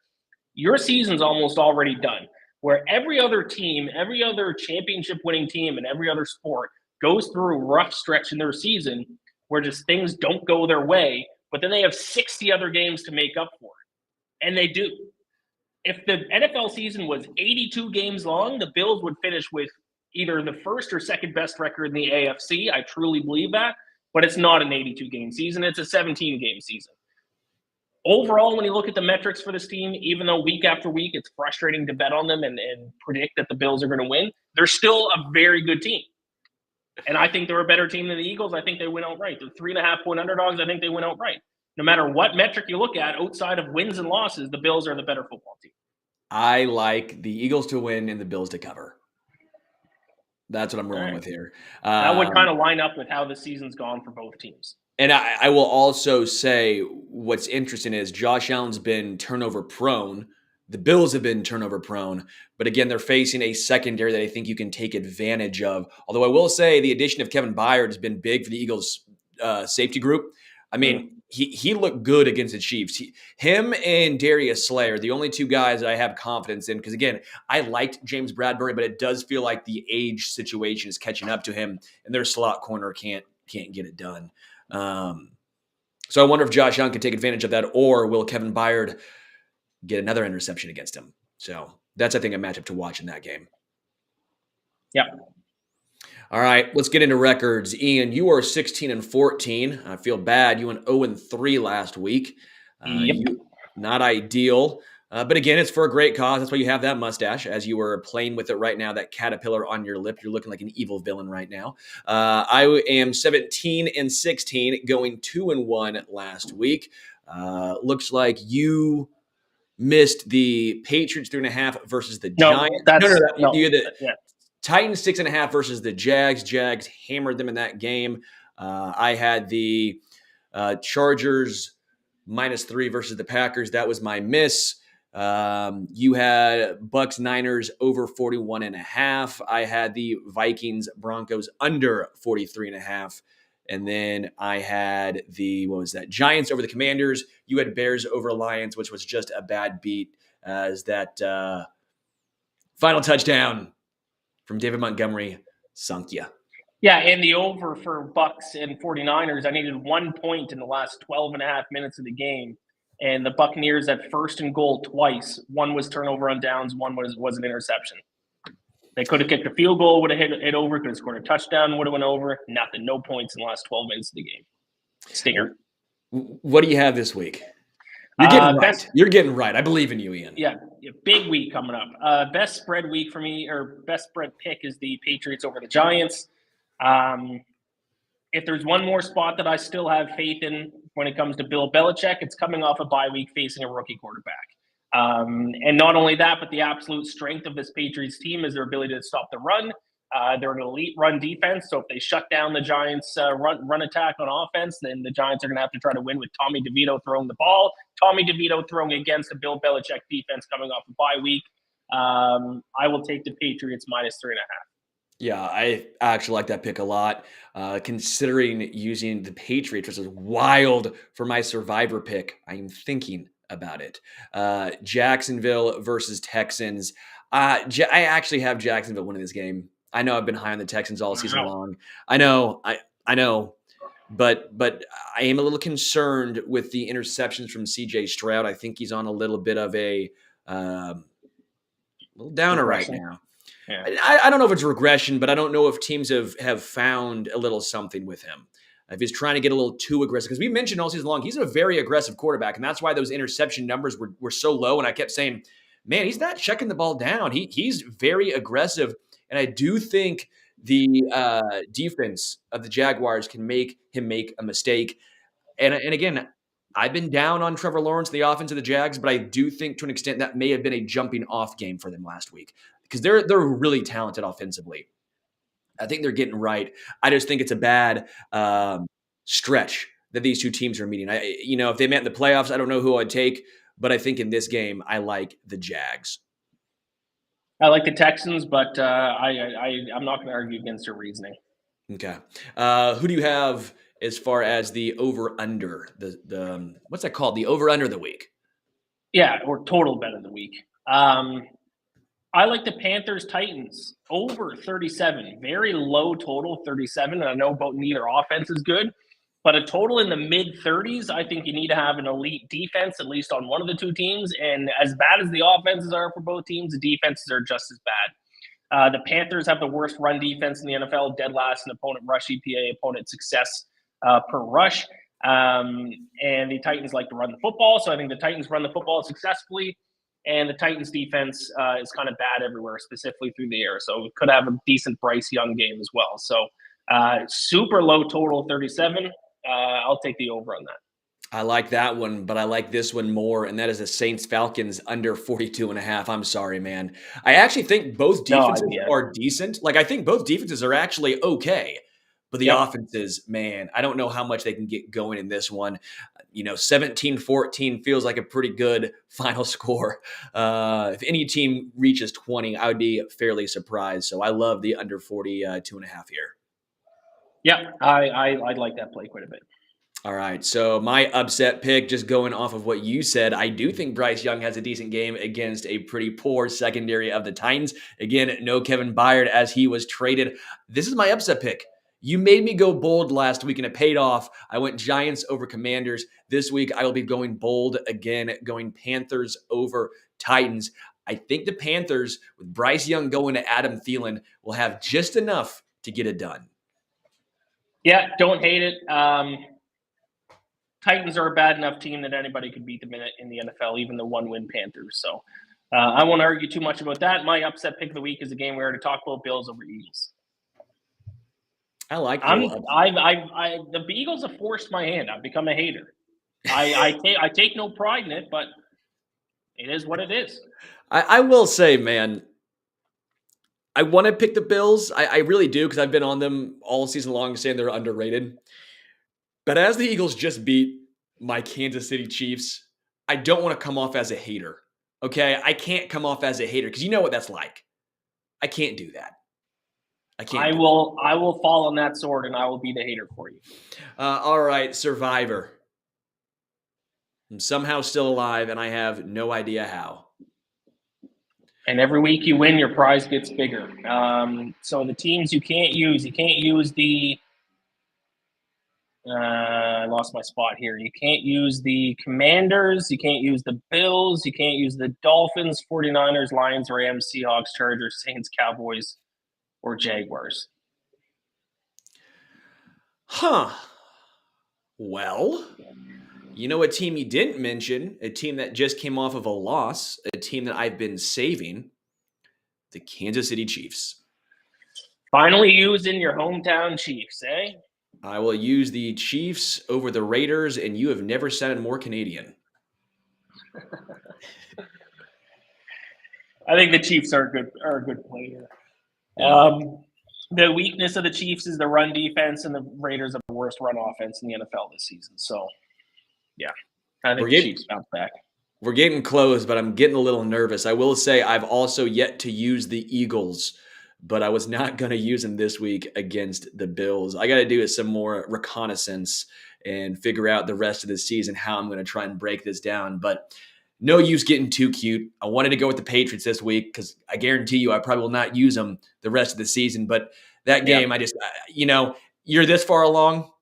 your season's almost already done. Where every other team, every other championship winning team in every other sport goes through a rough stretch in their season where just things don't go their way, but then they have 60 other games to make up for it. And they do. If the NFL season was 82 games long, the Bills would finish with either the first or second best record in the AFC. I truly believe that. But it's not an 82-game season. It's a 17-game season. Overall, when you look at the metrics for this team, even though week after week it's frustrating to bet on them and predict that the Bills are going to win, they're still a very good team. And I think they're a better team than the Eagles. I think they win outright. They're 3.5-point underdogs. I think they win outright. No matter what metric you look at, outside of wins and losses, the Bills are the better football team. I like the Eagles to win and the Bills to cover. That's what I'm rolling with here. That would kind of line up with how the season's gone for both teams. And I will also say what's interesting is Josh Allen's been turnover prone. The Bills have been turnover prone, but again, they're facing a secondary that I think you can take advantage of. Although I will say the addition of Kevin Byard has been big for the Eagles safety group. I mean, he looked good against the Chiefs. Him and Darius Slay are the only two guys that I have confidence in because, again, I liked James Bradbury, but it does feel like the age situation is catching up to him, and their slot corner can't get it done. So I wonder if Josh Allen can take advantage of that, or will Kevin Byard get another interception against him? So that's, I think, a matchup to watch in that game. Yeah. All right, let's get into records. Iain, you are 16-14. I feel bad. You went 0-3 last week. Not ideal. But again, it's for a great cause. That's why you have that mustache as you were playing with it right now, that caterpillar on your lip. You're looking like an evil villain right now. I am 17-16, going 2-1 last week. Looks like you missed the Patriots 3.5 versus the Giants. Titans 6.5 versus the Jags. Jags hammered them in that game. I had the Chargers -3 versus the Packers. That was my miss. You had Bucks Niners over 41.5. I had the Vikings Broncos under 43.5. And then I had what was that? Giants over the Commanders. You had Bears over Lions, which was just a bad beat as that final touchdown from David Montgomery sunk you. Yeah, and the over for Bucks and 49ers, I needed 1 point in the last 12 and a half minutes of the game. And the Buccaneers at first and goal twice. One was turnover on downs, one was an interception. They could have kicked a field goal, would have hit over, could have scored a touchdown, would have went over. Nothing. No points in the last 12 minutes of the game. Stinger. What do you have this week? You're getting right. You're getting right. I believe in you, Iain. Yeah, big week coming up. Best spread week for me, or best spread pick, is the Patriots over the Giants. If there's one more spot that I still have faith in when it comes to Bill Belichick, it's coming off a bye week facing a rookie quarterback. And not only that, but the absolute strength of this Patriots team is their ability to stop the run. They're an elite run defense, so if they shut down the Giants' run attack on offense, then the Giants are going to have to try to win with Tommy DeVito throwing the ball. Tommy DeVito throwing against a Bill Belichick defense coming off a bye week. I will take the Patriots -3.5. Yeah, I actually like that pick a lot. Considering using the Patriots, which is wild for my survivor pick, I am thinking about it. Jacksonville versus Texans. I actually have Jacksonville winning this game. I know I've been high on the Texans all season long. I know, but I am a little concerned with the interceptions from CJ Stroud. I think he's on a little bit of a little downer right now. Yeah. I don't know if it's regression, but I don't know if teams have found a little something with him. If he's trying to get a little too aggressive, because we mentioned all season long, he's a very aggressive quarterback, and that's why those interception numbers were so low. And I kept saying, man, he's not checking the ball down. He's very aggressive, and I do think the defense of the Jaguars can make him make a mistake. And again, I've been down on Trevor Lawrence, the offense of the Jags, but I do think to an extent that may have been a jumping off game for them last week because they're really talented offensively. I think they're getting right. I just think it's a bad stretch that these two teams are meeting. If they met in the playoffs, I don't know who I'd take, but I think in this game, I like the Jags. I like the Texans, but I'm not going to argue against your reasoning. Okay. Who do you have as far as the over-under? The what's that called? The over-under of the week. Yeah, or total bet of the week. I like the Panthers-Titans over 37. Very low total, 37. And I know about neither offense is good, but a total in the mid-30s, I think you need to have an elite defense, at least on one of the two teams. And as bad as the offenses are for both teams, the defenses are just as bad. The Panthers have the worst run defense in the NFL, dead last in opponent rush EPA, opponent success per rush. And the Titans like to run the football, so I think the Titans run the football successfully. And the Titans defense is kind of bad everywhere, specifically through the air. So we could have a decent Bryce Young game as well. So super low total, 37. I'll take the over on that. I like that one, but I like this one more, and that is the Saints-Falcons under 42.5. I'm sorry, man. I actually think both defenses are decent. Like, I think both defenses are actually okay. But the offenses, man, I don't know how much they can get going in this one. 17-14 feels like a pretty good final score. If any team reaches 20, I would be fairly surprised. So I love the under 42.5 here. Yeah, I like that play quite a bit. All right, so my upset pick, just going off of what you said, I do think Bryce Young has a decent game against a pretty poor secondary of the Titans. Again, no Kevin Byard as he was traded. This is my upset pick. You made me go bold last week, and it paid off. I went Giants over Commanders. This week, I will be going bold again, going Panthers over Titans. I think the Panthers, with Bryce Young going to Adam Thielen, will have just enough to get it done. Yeah, don't hate it. Titans are a bad enough team that anybody could beat them in the NFL, even the one-win Panthers. So I won't argue too much about that. My upset pick of the week is a game we already talked about, Bills over Eagles. I like the Eagles have forced my hand. I've become a hater. I take no pride in it, but it is what it is. I will say, man, I want to pick the Bills. I really do, because I've been on them all season long saying they're underrated. But as the Eagles just beat my Kansas City Chiefs, I don't want to come off as a hater. Okay, I can't come off as a hater because you know what that's like. I can't do that. I can't. I will fall on that sword, and I will be the hater for you. All right, Survivor. I'm somehow still alive, and I have no idea how. And every week you win, your prize gets bigger. So the teams you can't use the. I lost my spot here. You can't use the Commanders. You can't use the Bills. You can't use the Dolphins, 49ers, Lions, Rams, Seahawks, Chargers, Saints, Cowboys, or Jaguars. Huh. Well, you know a team you didn't mention, a team that just came off of a loss, a team that I've been saving, the Kansas City Chiefs. Finally using your hometown Chiefs, eh? I will use the Chiefs over the Raiders, and you have never sounded more Canadian. I think the Chiefs are a good player. Yeah. The weakness of the Chiefs is the run defense, and the Raiders are the worst run offense in the NFL this season. So, yeah, I think the Chiefs bounce back. We're getting close, but I'm getting a little nervous. I will say I've also yet to use the Eagles, but I was not going to use them this week against the Bills. I got to do some more reconnaissance and figure out the rest of the season how I'm going to try and break this down. But no use getting too cute. I wanted to go with the Patriots this week because I guarantee you I probably will not use them the rest of the season. But that game, you're this far along,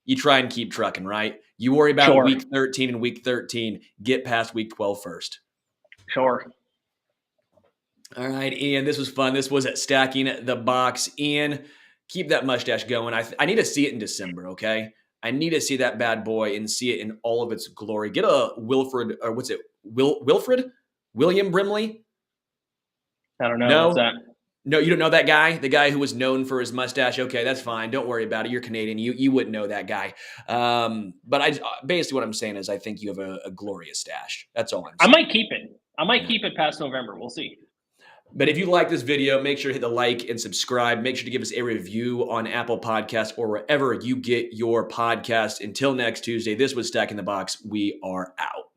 you try and keep trucking, right? You worry about week 13 and week 13. Get past week 12 first. Sure. All right, Ian, this was fun. This was at Stacking the Box. Ian, keep that mustache going. I need to see it in December, okay? I need to see that bad boy and see it in all of its glory. Get a Wilfred, or what's it? Wilfred? William Brimley? I don't know. No? What's that? No, you don't know that guy? The guy who was known for his mustache? Okay, that's fine. Don't worry about it. You're Canadian. You wouldn't know that guy. But basically what I'm saying is I think you have a glorious stash. That's all I'm saying. I might keep it. I might keep it past November. We'll see. But if you like this video, make sure to hit the like and subscribe. Make sure to give us a review on Apple Podcasts or wherever you get your podcast. Until next Tuesday, this was Stacking the Box. We are out.